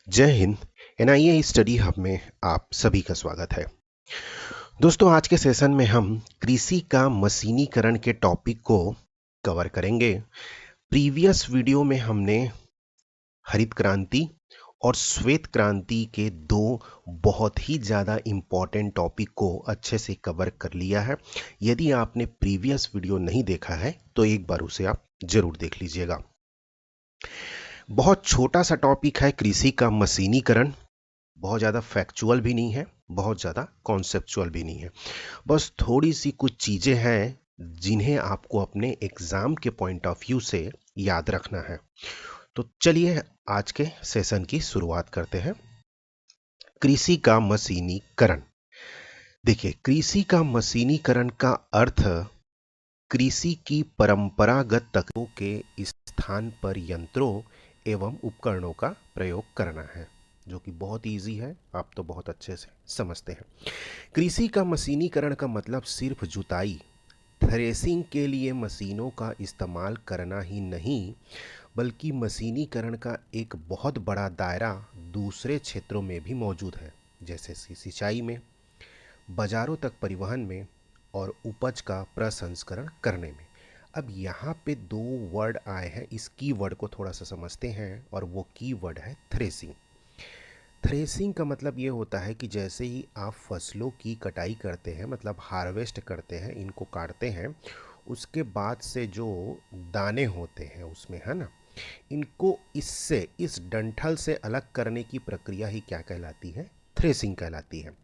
जय Hind. NIA study hub में आप सभी का स्वागत है। दोस्तों, आज के सेशन में हम कृषि का मशीनीकरण के टॉपिक को कवर करेंगे। प्रीवियस वीडियो में हमने हरित क्रांति और श्वेत क्रांति के दो बहुत ही ज़्यादा इम्पॉर्टेंट टॉपिक को अच्छे से कवर कर लिया है। यदि आपने प्रीवियस वीडियो नहीं देखा है तो एक बार उसे आप जरूर देख लीजिएगा। बहुत छोटा सा टॉपिक है कृषि का मशीनीकरण। बहुत ज़्यादा फैक्चुअल भी नहीं है, बहुत ज़्यादा कॉन्सेप्चुअल भी नहीं है। बस थोड़ी सी कुछ चीज़ें हैं जिन्हें आपको अपने एग्ज़ाम के पॉइंट ऑफ व्यू से याद रखना है। तो चलिए आज के सेशन की शुरुआत करते हैं। कृषि का मशीनीकरण। देखिए, कृषि का मशीनीकरण का अर्थ कृषि की परंपरागत तकनीकों के स्थान पर यंत्रों एवं उपकरणों का प्रयोग करना है, जो कि बहुत इजी है, आप तो बहुत अच्छे से समझते हैं। कृषि का मशीनीकरण का मतलब सिर्फ जुताई, थ्रेसिंग के लिए मशीनों का इस्तेमाल करना ही नहीं, बल्कि मशीनीकरण का एक बहुत बड़ा दायरा दूसरे क्षेत्रों में भी मौजूद है, जैसे सिंचाई में, बाजारों तक परिवहन में और उपज का प्रसंस्करण करने में। अब यहाँ पे दो वर्ड आए हैं, इस की वर्ड को थोड़ा सा समझते हैं, और वो की वर्ड है थ्रेसिंग। थ्रेसिंग का मतलब ये होता है कि जैसे ही आप फसलों की कटाई करते हैं, मतलब हार्वेस्ट करते हैं, इनको काटते हैं, उसके बाद से जो दाने होते हैं उसमें, है ना, इनको इससे, इस डंठल से अलग करने की प्रक्रिया ही क्या कहलाती है? थ्रेसिंग कहलाती है।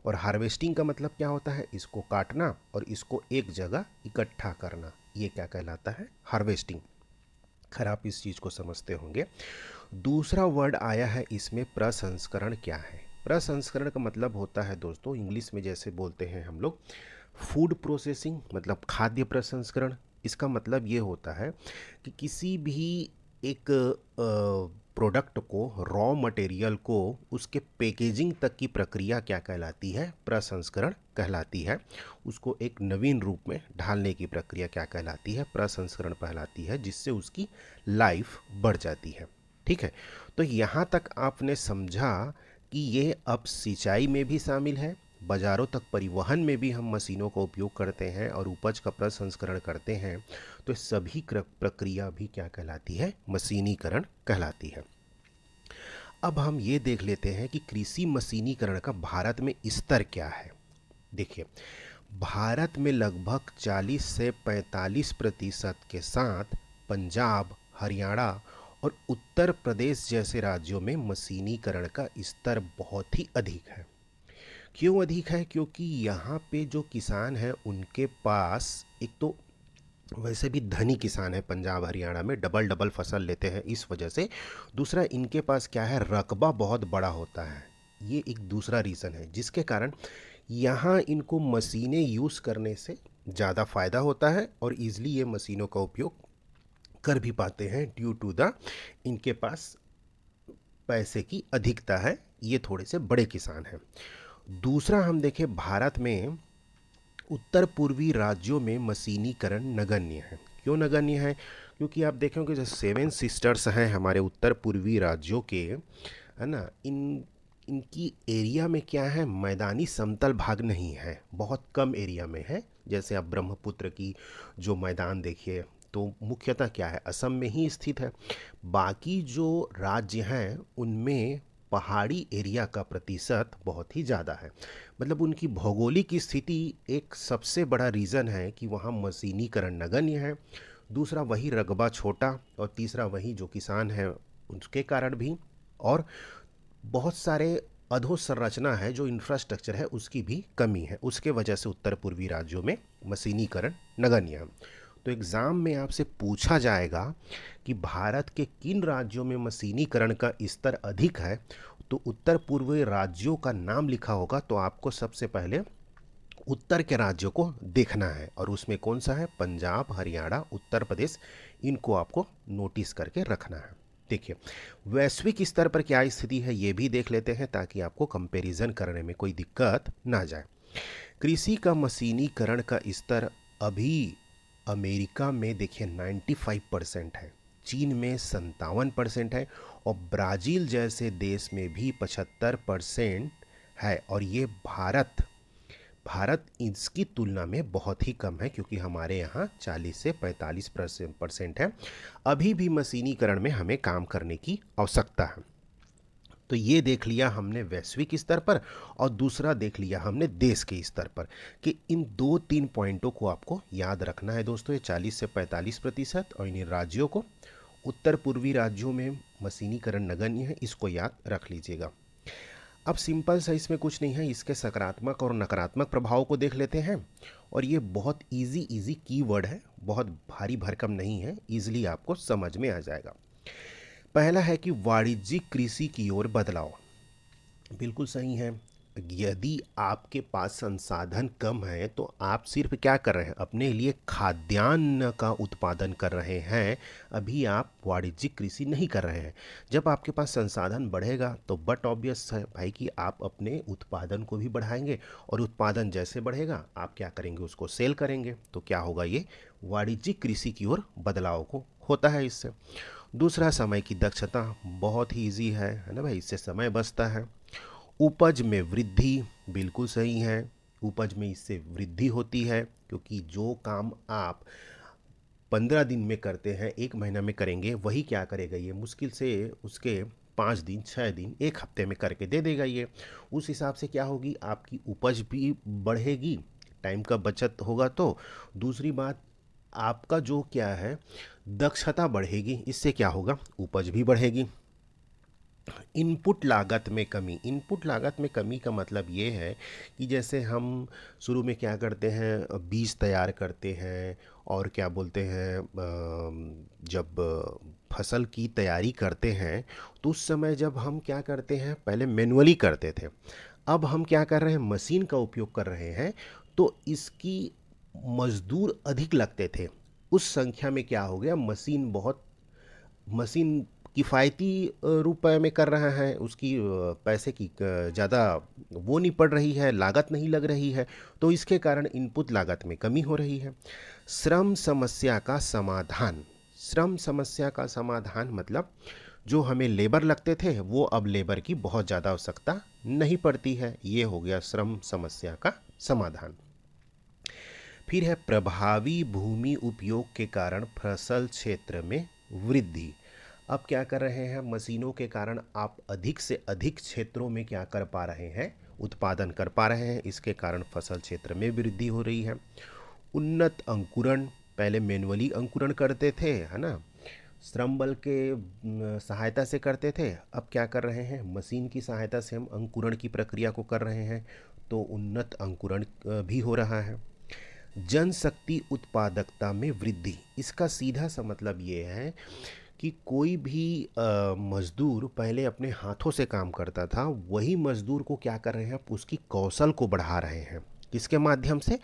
और हार्वेस्टिंग का मतलब क्या होता है? इसको काटना और इसको एक जगह इकट्ठा करना, ये क्या कहलाता है? हार्वेस्टिंग। खैर, आप इस चीज़ को समझते होंगे। दूसरा वर्ड आया है इसमें, प्रसंस्करण। क्या है प्रसंस्करण का मतलब? होता है दोस्तों, इंग्लिश में जैसे बोलते हैं हम लोग फूड प्रोसेसिंग, मतलब खाद्य प्रसंस्करण। इसका मतलब ये होता है कि किसी भी एक प्रोडक्ट को, रॉ मटेरियल को, उसके पैकेजिंग तक की प्रक्रिया क्या कहलाती है? प्रसंस्करण कहलाती है। उसको एक नवीन रूप में ढालने की प्रक्रिया क्या कहलाती है? प्रसंस्करण कहलाती है, जिससे उसकी लाइफ बढ़ जाती है। ठीक है, तो यहाँ तक आपने समझा कि ये अब सिंचाई में भी शामिल है, बाज़ारों तक परिवहन में भी हम मशीनों का उपयोग करते हैं और उपज का प्रसंस्करण करते हैं। तो सभी प्रक्रिया भी क्या कहलाती है? मशीनीकरण कहलाती है। अब हम ये देख लेते हैं कि कृषि मशीनीकरण का भारत में स्तर क्या है। देखिए, भारत में लगभग 40 से 45% के साथ पंजाब, हरियाणा और उत्तर प्रदेश जैसे राज्यों में मशीनीकरण का स्तर बहुत ही अधिक है। क्यों अधिक है? क्योंकि यहाँ पे जो किसान हैं उनके पास, एक तो वैसे भी धनी किसान है पंजाब हरियाणा में, डबल डबल फसल लेते हैं इस वजह से। दूसरा, इनके पास क्या है? रकबा बहुत बड़ा होता है। ये एक दूसरा रीज़न है जिसके कारण यहाँ इनको मशीनें यूज़ करने से ज़्यादा फ़ायदा होता है और ईज़िली ये मशीनों का उपयोग कर भी पाते हैं, ड्यू टू द इनके पास पैसे की अधिकता है, ये थोड़े से बड़े किसान हैं। दूसरा, हम देखें भारत में उत्तर पूर्वी राज्यों में मशीनीकरण नगण्य है। क्यों नगण्य है? क्योंकि आप देखेंगे जो सेवन सिस्टर्स हैं हमारे उत्तर पूर्वी राज्यों के, है ना, इनकी एरिया में क्या है? मैदानी समतल भाग नहीं है, बहुत कम एरिया में है। जैसे आप ब्रह्मपुत्र की जो मैदान देखिए, तो मुख्यतः क्या है? असम में ही स्थित है। बाकी जो राज्य हैं उनमें पहाड़ी एरिया का प्रतिशत बहुत ही ज़्यादा है। मतलब उनकी भौगोलिक स्थिति एक सबसे बड़ा रीज़न है कि वहाँ मशीनीकरण नगण्य है। दूसरा, वही रकबा छोटा, और तीसरा वही जो किसान है उसके कारण भी, और बहुत सारे अधोसंरचना है, जो इंफ्रास्ट्रक्चर है उसकी भी कमी है, उसके वजह से उत्तर पूर्वी राज्यों में मशीनीकरण नगण्य है। तो एग्ज़ाम में आपसे पूछा जाएगा कि भारत के किन राज्यों में मशीनीकरण का स्तर अधिक है, तो उत्तर पूर्वी राज्यों का नाम लिखा होगा, तो आपको सबसे पहले उत्तर के राज्यों को देखना है, और उसमें कौन सा है? पंजाब, हरियाणा, उत्तर प्रदेश। इनको आपको नोटिस करके रखना है। देखिए, वैश्विक स्तर पर क्या स्थिति है ये भी देख लेते हैं, ताकि आपको कंपैरिजन करने में कोई दिक्कत ना जाए। कृषि का मशीनीकरण का स्तर अभी अमेरिका में देखिए 95% है, चीन में 57% है और ब्राज़ील जैसे देश में भी 75% है। और ये भारत भारत इसकी तुलना में बहुत ही कम है, क्योंकि हमारे यहाँ 40 से 45% है। अभी भी मशीनीकरण में हमें काम करने की आवश्यकता है। तो ये देख लिया हमने वैश्विक स्तर पर, और दूसरा देख लिया हमने देश के स्तर पर, कि इन 2-3 पॉइंटों को आपको याद रखना है दोस्तों। ये 40 से 45% और इन राज्यों को, उत्तर पूर्वी राज्यों में मशीनीकरण नगण्य है, इसको याद रख लीजिएगा। अब सिंपल सा इसमें कुछ नहीं है, इसके सकारात्मक और नकारात्मक प्रभाव को देख लेते हैं। और ये बहुत इजी कीवर्ड है, बहुत भारी भरकम नहीं है, इजीली आपको समझ में आ जाएगा। पहला है कि वाणिज्यिक कृषि की ओर बदलाव। बिल्कुल सही है। यदि आपके पास संसाधन कम है तो आप सिर्फ क्या कर रहे हैं, अपने लिए खाद्यान्न का उत्पादन कर रहे हैं। अभी आप वाणिज्यिक कृषि नहीं कर रहे हैं। जब आपके पास संसाधन बढ़ेगा तो बट ऑब्वियस है भाई कि आप अपने उत्पादन को भी बढ़ाएंगे, और उत्पादन जैसे बढ़ेगा आप क्या करेंगे, उसको सेल करेंगे। तो क्या होगा, ये वाणिज्यिक कृषि की ओर बदलाव को होता है इससे। दूसरा, समय की दक्षता। बहुत ही ईजी है ना भाई, इससे समय बचता है। उपज में वृद्धि। बिल्कुल सही है, उपज में इससे वृद्धि होती है, क्योंकि जो काम आप 15 दिन में करते हैं 1 महीना में करेंगे, वही क्या करेगा, ये मुश्किल से उसके 5 दिन 6 दिन 1 हफ्ते में करके दे देगा ये। उस हिसाब से क्या होगी, आपकी उपज भी बढ़ेगी, टाइम का बचत होगा। तो दूसरी बात, आपका जो क्या है, दक्षता बढ़ेगी, इससे क्या होगा, उपज भी बढ़ेगी। इनपुट लागत में कमी। इनपुट लागत में कमी का मतलब ये है कि जैसे हम शुरू में क्या करते हैं, बीज तैयार करते हैं, और क्या बोलते हैं, जब फसल की तैयारी करते हैं तो उस समय जब हम क्या करते हैं, पहले मैनुअली करते थे, अब हम क्या कर रहे हैं, मशीन का उपयोग कर रहे हैं। तो इसकी मजदूर अधिक लगते थे, उस संख्या में क्या हो गया, मशीन किफ़ायती रुपए में कर रहा है, उसकी पैसे की ज़्यादा वो नहीं पड़ रही है, लागत नहीं लग रही है। तो इसके कारण इनपुट लागत में कमी हो रही है। श्रम समस्या का समाधान। श्रम समस्या का समाधान मतलब जो हमें लेबर लगते थे वो अब लेबर की बहुत ज़्यादा आवश्यकता नहीं पड़ती है। ये हो गया श्रम समस्या का समाधान। फिर है प्रभावी भूमि उपयोग के कारण फसल क्षेत्र में वृद्धि। अब क्या कर रहे हैं, मशीनों के कारण आप अधिक से अधिक क्षेत्रों में क्या कर पा रहे हैं, उत्पादन कर पा रहे हैं, इसके कारण फसल क्षेत्र में वृद्धि हो रही है। उन्नत अंकुरण। पहले मैनुअली अंकुरण करते थे, है ना, श्रम बल के सहायता से करते थे। अब क्या कर रहे हैं, मशीन की सहायता से हम अंकुरण की प्रक्रिया को कर रहे हैं, तो उन्नत अंकुरण भी हो रहा है। जनशक्ति उत्पादकता में वृद्धि। इसका सीधा सा मतलब ये है कि कोई भी मज़दूर पहले अपने हाथों से काम करता था, वही मज़दूर को क्या कर रहे हैं, आप उसकी कौशल को बढ़ा रहे हैं, किसके माध्यम से,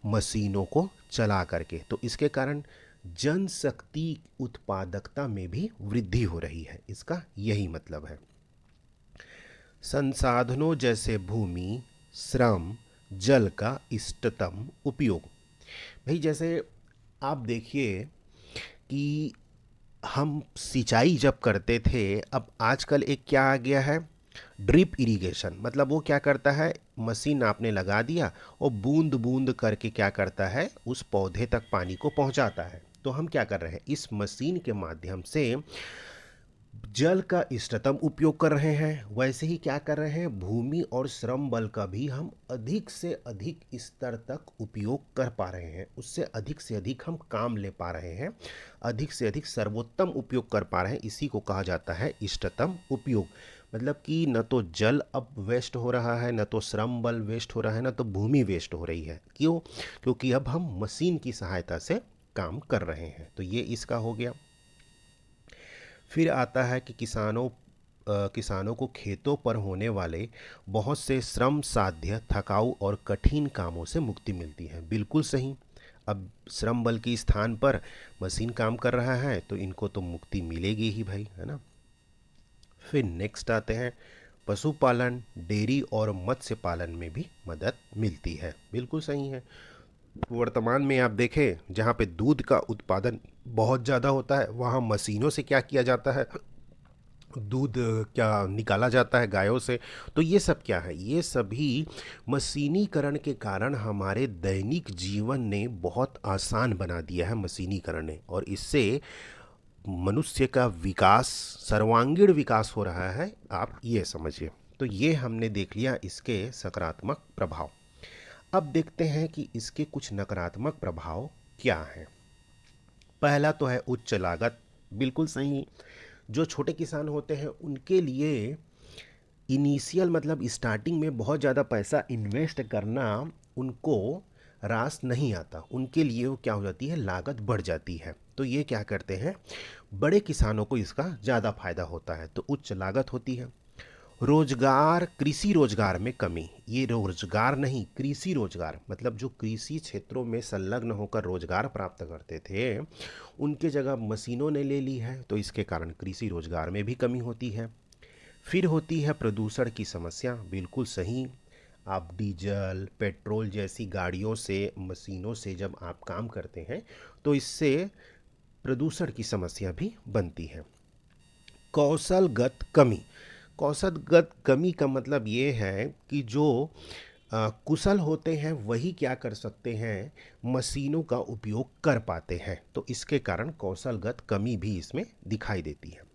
मशीनों को चला करके। तो इसके कारण जनशक्ति उत्पादकता में भी वृद्धि हो रही है, इसका यही मतलब है। संसाधनों जैसे भूमि, श्रम, जल का इष्टतम उपयोग। भाई जैसे आप देखिए कि हम सिंचाई जब करते थे, अब आजकल एक क्या आ गया है, ड्रिप इरिगेशन। मतलब वो क्या करता है, मशीन आपने लगा दिया और बूंद बूंद करके क्या करता है, उस पौधे तक पानी को पहुंचाता है। तो हम क्या कर रहे हैं, इस मशीन के माध्यम से जल का इष्टतम उपयोग कर रहे हैं। वैसे ही क्या कर रहे हैं, भूमि और श्रम बल का भी हम अधिक से अधिक स्तर तक उपयोग कर पा रहे हैं, उससे अधिक से अधिक हम काम ले पा रहे हैं, अधिक से अधिक सर्वोत्तम उपयोग कर पा रहे हैं। इसी को कहा जाता है इष्टतम उपयोग। मतलब कि न तो जल अब वेस्ट हो रहा है, न तो श्रम बल वेस्ट हो रहा है, न तो भूमि वेस्ट हो रही है। क्यों? क्योंकि अब हम मशीन की सहायता से काम कर रहे हैं। तो ये इसका हो गया। फिर आता है कि किसानों को खेतों पर होने वाले बहुत से श्रम साध्य, थकाऊ और कठिन कामों से मुक्ति मिलती है। बिल्कुल सही। अब श्रम बल के स्थान पर मशीन काम कर रहा है, तो इनको तो मुक्ति मिलेगी ही भाई, है ना। फिर नेक्स्ट आते हैं, पशुपालन, डेयरी और मत्स्य पालन में भी मदद मिलती है। बिल्कुल सही है। वर्तमान में आप देखें जहाँ पे दूध का उत्पादन बहुत ज़्यादा होता है, वहाँ मशीनों से क्या किया जाता है, दूध क्या निकाला जाता है गायों से। तो ये सब क्या है, ये सभी मशीनीकरण के कारण हमारे दैनिक जीवन ने बहुत आसान बना दिया है मशीनीकरण ने, और इससे मनुष्य का विकास, सर्वांगीण विकास हो रहा है, आप ये समझिए। तो ये हमने देख लिया इसके सकारात्मक प्रभाव। अब देखते हैं कि इसके कुछ नकारात्मक प्रभाव क्या हैं। पहला तो है उच्च लागत। बिल्कुल सही। जो छोटे किसान होते हैं उनके लिए इनिशियल मतलब स्टार्टिंग में बहुत ज़्यादा पैसा इन्वेस्ट करना उनको रास नहीं आता, उनके लिए वो क्या हो जाती है, लागत बढ़ जाती है। तो ये क्या करते हैं, बड़े किसानों को इसका ज़्यादा फायदा होता है, तो उच्च लागत होती है। रोजगार, कृषि रोजगार में कमी। ये रोजगार नहीं, कृषि रोजगार मतलब जो कृषि क्षेत्रों में संलग्न होकर रोजगार प्राप्त करते थे उनके जगह मशीनों ने ले ली है, तो इसके कारण कृषि रोजगार में भी कमी होती है। फिर होती है प्रदूषण की समस्या। बिल्कुल सही। आप डीजल, पेट्रोल जैसी गाड़ियों से, मशीनों से जब आप काम करते हैं तो इससे प्रदूषण की समस्या भी बनती है। कौशलगत कमी। कौशलगत कमी का मतलब ये है कि जो कुशल होते हैं वही क्या कर सकते हैं, मशीनों का उपयोग कर पाते हैं, तो इसके कारण कौशलगत कमी भी इसमें दिखाई देती है।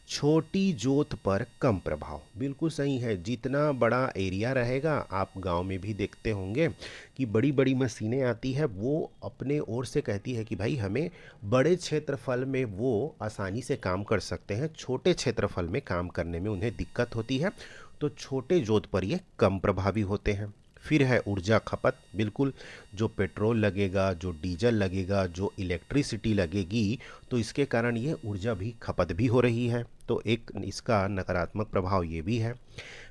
छोटी जोत पर कम प्रभाव। बिल्कुल सही है। जितना बड़ा एरिया रहेगा, आप गांव में भी देखते होंगे कि बड़ी बड़ी मशीनें आती है, वो अपने ओर से कहती है कि भाई हमें बड़े क्षेत्रफल में वो आसानी से काम कर सकते हैं, छोटे क्षेत्रफल में काम करने में उन्हें दिक्कत होती है, तो छोटे जोत पर ये कम प्रभावी होते हैं। फिर है ऊर्जा खपत। बिल्कुल, जो पेट्रोल लगेगा, जो डीजल लगेगा, जो इलेक्ट्रिसिटी लगेगी, तो इसके कारण ये ऊर्जा भी खपत भी हो रही है, तो एक इसका नकारात्मक प्रभाव ये भी है।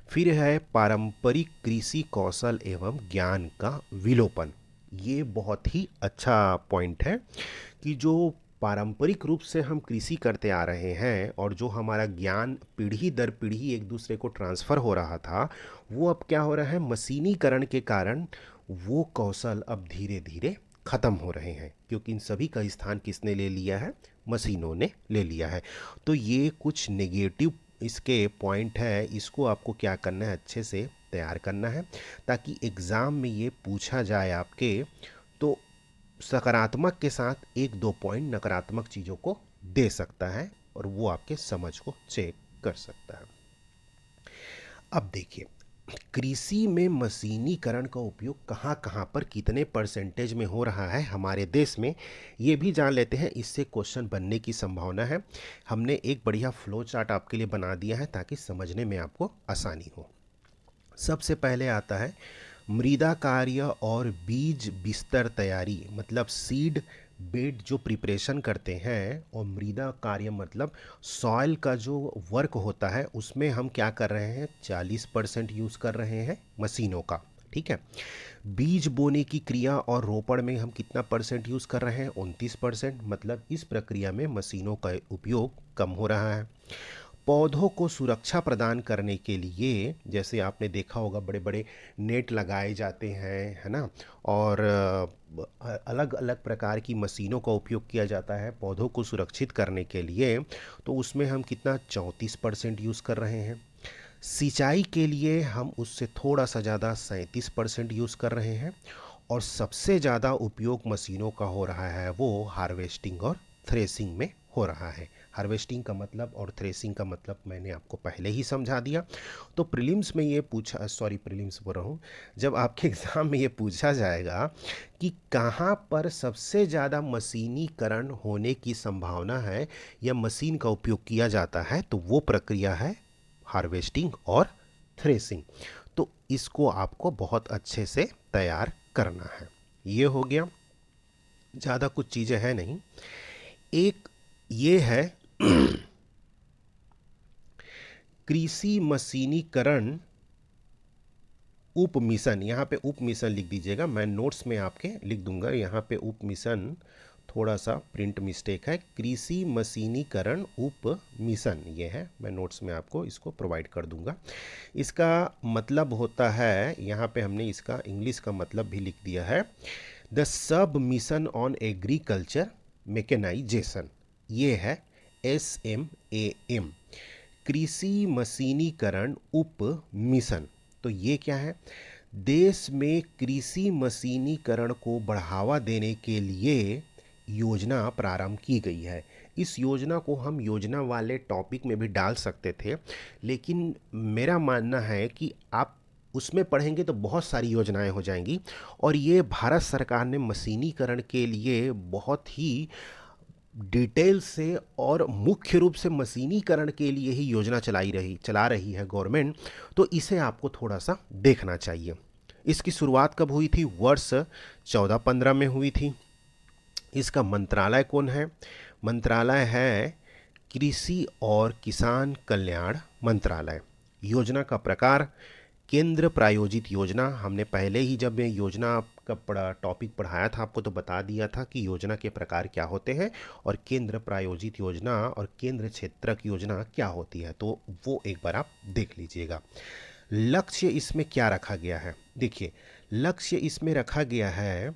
फिर है पारंपरिक कृषि कौशल एवं ज्ञान का विलोपन। ये बहुत ही अच्छा पॉइंट है कि जो पारंपरिक रूप से हम कृषि करते आ रहे हैं और जो हमारा ज्ञान पीढ़ी दर पीढ़ी एक दूसरे को ट्रांसफ़र हो रहा था, वो अब क्या हो रहा है, मशीनीकरण के कारण वो कौशल अब धीरे धीरे ख़त्म हो रहे हैं, क्योंकि इन सभी का स्थान किसने ले लिया है, मशीनों ने ले लिया है। तो ये कुछ नेगेटिव इसके पॉइंट है, इसको आपको क्या करना है, अच्छे से तैयार करना है, ताकि एग्ज़ाम में ये पूछा जाए आपके, तो सकारात्मक के साथ एक दो पॉइंट नकारात्मक चीज़ों को दे सकता है और वो आपके समझ को चेक कर सकता है। अब देखिए, कृषि में मशीनीकरण का उपयोग कहाँ कहाँ पर कितने परसेंटेज में हो रहा है हमारे देश में, ये भी जान लेते हैं। इससे क्वेश्चन बनने की संभावना है। हमने एक बढ़िया फ्लो चार्ट आपके लिए बना दिया है ताकि समझने में आपको आसानी हो। सबसे पहले आता है मृदा कार्य और बीज बिस्तर तैयारी, मतलब सीड बेड जो प्रिपरेशन करते हैं, और मृदा कार्य मतलब सॉइल का जो वर्क होता है उसमें हम क्या कर रहे हैं, 40% यूज़ कर रहे हैं मशीनों का। ठीक है। बीज बोने की क्रिया और रोपण में हम कितना परसेंट यूज़ कर रहे हैं, 29%, मतलब इस प्रक्रिया में मशीनों का उपयोग कम हो रहा है। पौधों को सुरक्षा प्रदान करने के लिए, जैसे आपने देखा होगा बड़े बड़े नेट लगाए जाते हैं, है ना, और अलग अलग प्रकार की मशीनों का उपयोग किया जाता है पौधों को सुरक्षित करने के लिए, तो उसमें हम कितना, 34% यूज़ कर रहे हैं। सिंचाई के लिए हम उससे थोड़ा सा ज़्यादा, 37% यूज़ कर रहे हैं। और सबसे ज़्यादा उपयोग मशीनों का हो रहा है वो हार्वेस्टिंग और थ्रेसिंग में हो रहा है। हार्वेस्टिंग का मतलब और थ्रेसिंग का मतलब मैंने आपको पहले ही समझा दिया। तो प्रीलिम्स में ये पूछा, सॉरी प्रीलिम्स बोल रहा हूँ, जब आपके एग्ज़ाम में ये पूछा जाएगा कि कहाँ पर सबसे ज़्यादा मशीनीकरण होने की संभावना है या मशीन का उपयोग किया जाता है, तो वो प्रक्रिया है हार्वेस्टिंग और थ्रेसिंग। तो इसको आपको बहुत अच्छे से तैयार करना है। ये हो गया, ज़्यादा कुछ चीज़ें हैं नहीं। एक ये है कृषि मशीनीकरण उप मिशन। यहाँ पे उप मिशन लिख दीजिएगा, मैं नोट्स में आपके लिख दूंगा। यहाँ पे उप मिशन थोड़ा सा प्रिंट मिस्टेक है, कृषि मशीनीकरण उप मिशन ये है, मैं नोट्स में आपको इसको प्रोवाइड कर दूंगा। इसका मतलब होता है, यहाँ पे हमने इसका इंग्लिश का मतलब भी लिख दिया है, the sub mission on agriculture mechanisation, ये है SMAM, कृषि मशीनीकरण उप मिशन। तो ये क्या है? देश में कृषि मशीनीकरण को बढ़ावा देने के लिए योजना प्रारंभ की गई है। इस योजना को हम योजना वाले टॉपिक में भी डाल सकते थे, लेकिन मेरा मानना है कि आप उसमें पढ़ेंगे तो बहुत सारी योजनाएं हो जाएंगी, और ये भारत सरकार ने मशीनीकरण के लिए बहुत ही डिटेल से और मुख्य रूप से मशीनीकरण के लिए ही योजना चला रही है गवर्नमेंट। तो इसे आपको थोड़ा सा देखना चाहिए। इसकी शुरुआत कब हुई थी? वर्ष 14-15 में हुई थी। इसका मंत्रालय कौन है? मंत्रालय है कृषि और किसान कल्याण मंत्रालय। योजना का प्रकार केंद्र प्रायोजित योजना। हमने पहले ही जब मैं योजना का टॉपिक पढ़ाया था आपको तो बता दिया था कि योजना के प्रकार क्या होते हैं और केंद्र प्रायोजित योजना और केंद्र क्षेत्रक योजना क्या होती है, तो वो एक बार आप देख लीजिएगा। लक्ष्य इसमें क्या रखा गया है? देखिए, लक्ष्य इसमें रखा गया है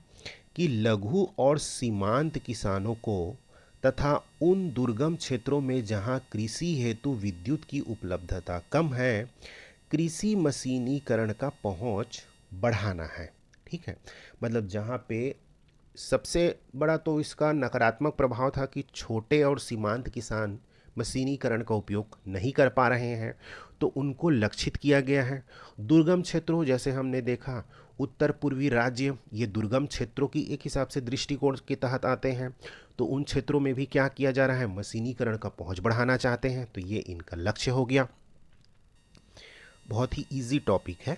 कि लघु और सीमांत किसानों को तथा उन दुर्गम क्षेत्रों में जहां कृषि हेतु विद्युत की उपलब्धता कम है, कृषि मशीनीकरण का पहुंच बढ़ाना है। ठीक है, मतलब जहां पे सबसे बड़ा तो इसका नकारात्मक प्रभाव था कि छोटे और सीमांत किसान मशीनीकरण का उपयोग नहीं कर पा रहे हैं, तो उनको लक्षित किया गया है। दुर्गम क्षेत्रों, जैसे हमने देखा उत्तर पूर्वी राज्य, ये दुर्गम क्षेत्रों की एक हिसाब से दृष्टिकोण के तहत आते हैं, तो उन क्षेत्रों में भी क्या किया जा रहा है? मशीनीकरण का पहुंच बढ़ाना चाहते हैं, तो ये इनका लक्ष्य हो गया। बहुत ही इजी टॉपिक है।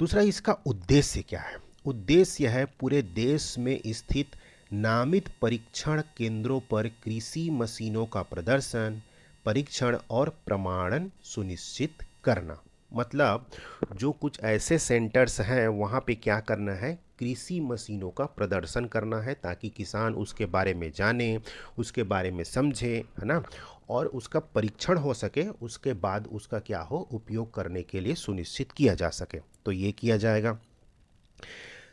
दूसरा, इसका उद्देश्य क्या है? उद्देश्य है पूरे देश में स्थित नामित परीक्षण केंद्रों पर कृषि मशीनों का प्रदर्शन, परीक्षण और प्रमाणन सुनिश्चित करना। मतलब जो कुछ ऐसे सेंटर्स हैं वहाँ पे क्या करना है? कृषि मशीनों का प्रदर्शन करना है, ताकि किसान उसके बारे में जाने, उसके बारे में समझे, है ना, और उसका परीक्षण हो सके, उसके बाद उसका क्या हो? उपयोग करने के लिए सुनिश्चित किया जा सके। तो ये किया जाएगा।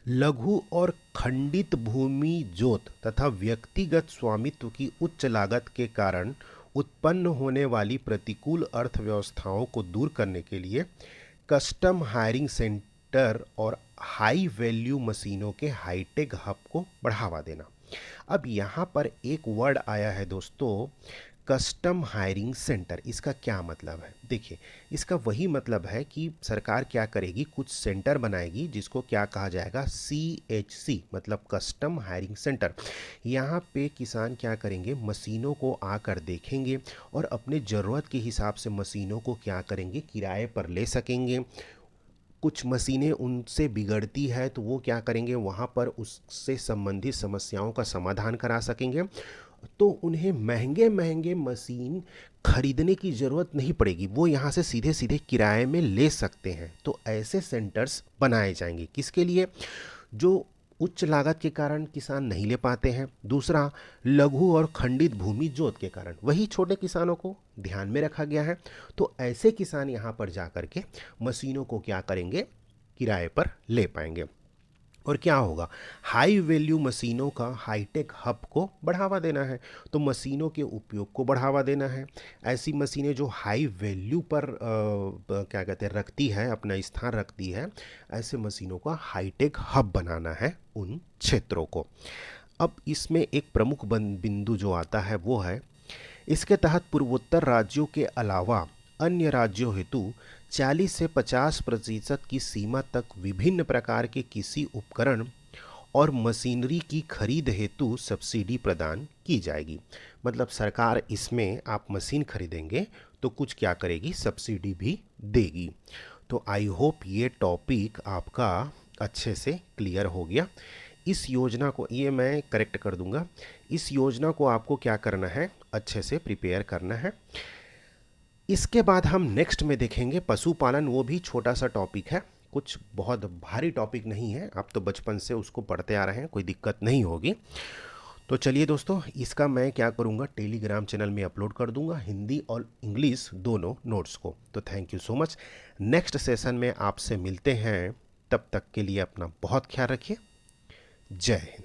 लघु और खंडित भूमि जोत तथा व्यक्तिगत स्वामित्व की उच्च लागत के कारण उत्पन्न होने वाली प्रतिकूल अर्थव्यवस्थाओं को दूर करने के लिए कस्टम हायरिंग सेंटर और हाई वैल्यू मशीनों के हाईटेक हब को बढ़ावा देना। अब यहाँ पर एक वर्ड आया है दोस्तों, कस्टम हायरिंग सेंटर। इसका क्या मतलब है? देखिए, इसका वही मतलब है कि सरकार क्या करेगी, कुछ सेंटर बनाएगी जिसको क्या कहा जाएगा? CHC, मतलब कस्टम हायरिंग सेंटर। यहाँ पे किसान क्या करेंगे? मशीनों को आकर देखेंगे और अपने ज़रूरत के हिसाब से मशीनों को क्या करेंगे? किराए पर ले सकेंगे। कुछ मशीनें उनसे बिगड़ती है तो वो क्या करेंगे? वहाँ पर उससे संबंधित समस्याओं का समाधान करा सकेंगे। तो उन्हें महंगे महंगे मशीन खरीदने की ज़रूरत नहीं पड़ेगी, वो यहाँ से सीधे सीधे किराए में ले सकते हैं। तो ऐसे सेंटर्स बनाए जाएंगे। किसके लिए? जो उच्च लागत के कारण किसान नहीं ले पाते हैं। दूसरा, लघु और खंडित भूमि जोत के कारण, वही छोटे किसानों को ध्यान में रखा गया है। तो ऐसे किसान यहाँ पर जा कर के मशीनों को क्या करेंगे? किराए पर ले पाएंगे। और क्या होगा? हाई वैल्यू मशीनों का हाईटेक हब को बढ़ावा देना है, तो मशीनों के उपयोग को बढ़ावा देना है। ऐसी मशीनें जो हाई वैल्यू पर क्या कहते हैं, रखती है, अपना स्थान रखती है, ऐसे मशीनों का हाईटेक हब बनाना है उन क्षेत्रों को। अब इसमें एक प्रमुख बिंदु जो आता है वो है, इसके तहत पूर्वोत्तर राज्यों के अलावा अन्य राज्यों हेतु 40 से 50% की सीमा तक विभिन्न प्रकार के कृषि उपकरण और मशीनरी की खरीद हेतु सब्सिडी प्रदान की जाएगी। मतलब सरकार इसमें, आप मशीन खरीदेंगे तो कुछ क्या करेगी? सब्सिडी भी देगी। तो आई होप ये टॉपिक आपका अच्छे से क्लियर हो गया। इस योजना को, ये मैं करेक्ट कर दूंगा, इस योजना को आपको क्या करना है? अच्छे से प्रिपेयर करना है। इसके बाद हम नेक्स्ट में देखेंगे पशुपालन। वो भी छोटा सा टॉपिक है, कुछ बहुत भारी टॉपिक नहीं है, आप तो बचपन से उसको पढ़ते आ रहे हैं, कोई दिक्कत नहीं होगी। तो चलिए दोस्तों, इसका मैं क्या करूँगा? टेलीग्राम चैनल में अपलोड कर दूंगा, हिंदी और इंग्लिश दोनों नोट्स को। तो thank you so much. Next session में आपसे मिलते हैं, तब तक के लिए अपना बहुत ख्याल रखिए। जय हिंद।